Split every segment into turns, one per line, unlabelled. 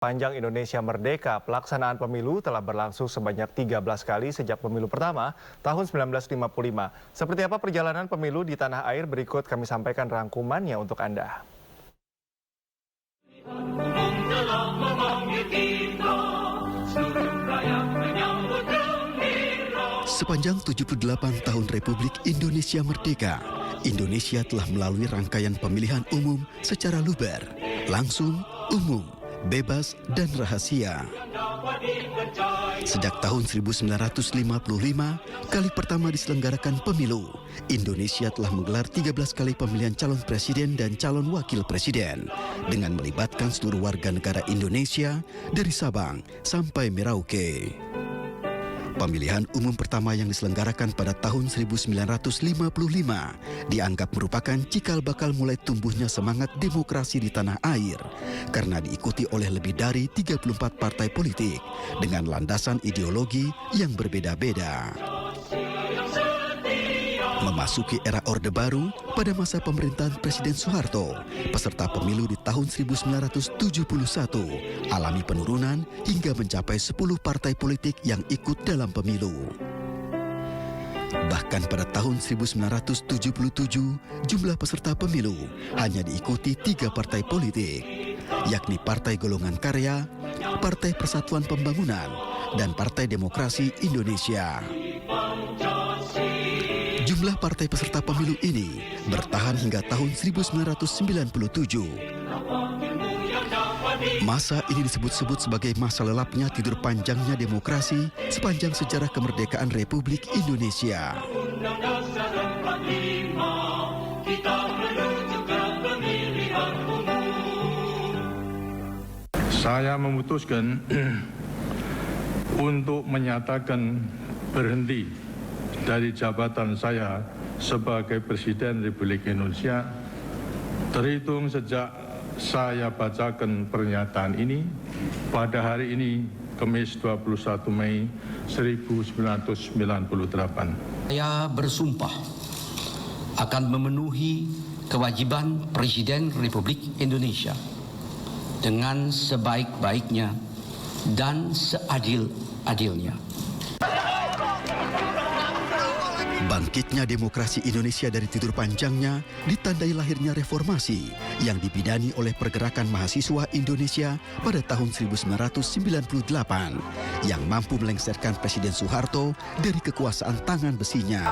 Panjang Indonesia Merdeka, pelaksanaan pemilu telah berlangsung sebanyak 13 kali sejak pemilu pertama tahun 1955. Seperti apa perjalanan pemilu di tanah air, berikut kami sampaikan rangkumannya untuk Anda.
Sepanjang 78 tahun Republik Indonesia Merdeka, Indonesia telah melalui rangkaian pemilihan umum secara luber, langsung, umum, bebas, dan rahasia. Sejak tahun 1955, kali pertama diselenggarakan pemilu, Indonesia telah menggelar 13 kali pemilihan calon presiden dan calon wakil presiden dengan melibatkan seluruh warga negara Indonesia dari Sabang sampai Merauke. Pemilihan umum pertama yang diselenggarakan pada tahun 1955 dianggap merupakan cikal bakal mulai tumbuhnya semangat demokrasi di tanah air karena diikuti oleh lebih dari 34 partai politik dengan landasan ideologi yang berbeda-beda. Memasuki era Orde Baru pada masa pemerintahan Presiden Soeharto, peserta pemilu di tahun 1971 alami penurunan hingga mencapai 10 partai politik yang ikut dalam pemilu. Bahkan pada tahun 1977, jumlah peserta pemilu hanya diikuti 3 partai politik, yakni Partai Golongan Karya, Partai Persatuan Pembangunan, dan Partai Demokrasi Indonesia. Jumlah partai peserta pemilu ini bertahan hingga tahun 1997. Masa ini disebut-sebut sebagai masa lelapnya tidur panjangnya demokrasi sepanjang sejarah kemerdekaan Republik Indonesia.
Saya memutuskan untuk menyatakan berhenti dari jabatan saya sebagai Presiden Republik Indonesia terhitung sejak saya bacakan pernyataan ini pada hari ini, Kamis 21 Mei 1998.
Saya bersumpah akan memenuhi kewajiban Presiden Republik Indonesia dengan sebaik-baiknya dan seadil-adilnya.
Bangkitnya demokrasi Indonesia dari tidur panjangnya ditandai lahirnya reformasi yang dibidani oleh pergerakan mahasiswa Indonesia pada tahun 1998 yang mampu melengsarkan Presiden Soeharto dari kekuasaan tangan besinya.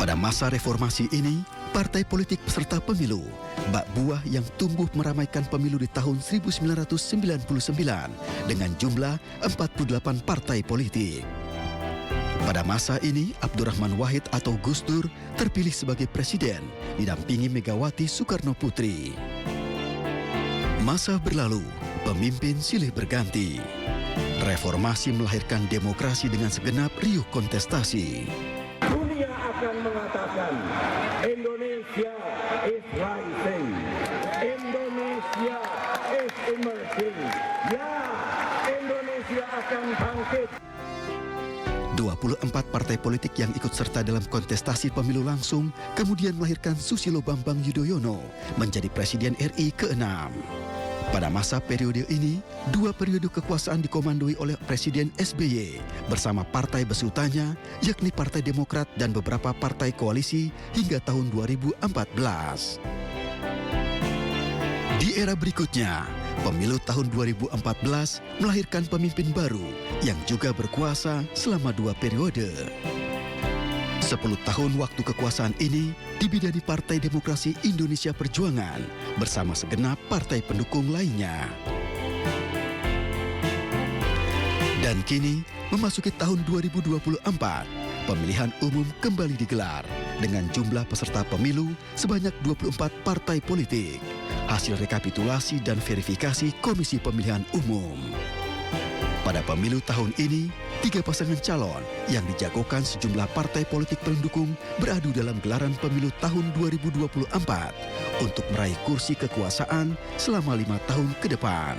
Pada masa reformasi ini, partai politik peserta pemilu, bak buah yang tumbuh meramaikan pemilu di tahun 1999 dengan jumlah 48 partai politik. Pada masa ini, Abdurrahman Wahid atau Gus Dur terpilih sebagai presiden, didampingi Megawati Soekarno Putri. Masa berlalu, pemimpin silih berganti. Reformasi melahirkan demokrasi dengan segenap riuh kontestasi.
Dunia akan mengatakan Indonesia is rising, Indonesia is emerging. Ya, Indonesia akan bangkit.
24 partai politik yang ikut serta dalam kontestasi pemilu langsung kemudian melahirkan Susilo Bambang Yudhoyono menjadi Presiden RI ke-6. Pada masa periode ini, 2 periode kekuasaan dikomandoi oleh Presiden SBY bersama partai besutannya, yakni Partai Demokrat dan beberapa partai koalisi hingga tahun 2014. Di era berikutnya, pemilu tahun 2014 melahirkan pemimpin baru yang juga berkuasa selama 2 periode. 10 tahun waktu kekuasaan ini dibidani Partai Demokrasi Indonesia Perjuangan bersama segenap partai pendukung lainnya. Dan kini memasuki tahun 2024, pemilihan umum kembali digelar dengan jumlah peserta pemilu sebanyak 24 partai politik. Hasil rekapitulasi dan verifikasi Komisi Pemilihan Umum. Pada pemilu tahun ini, 3 pasangan calon yang dijagokan sejumlah partai politik pendukung beradu dalam gelaran pemilu tahun 2024 untuk meraih kursi kekuasaan selama 5 tahun ke depan.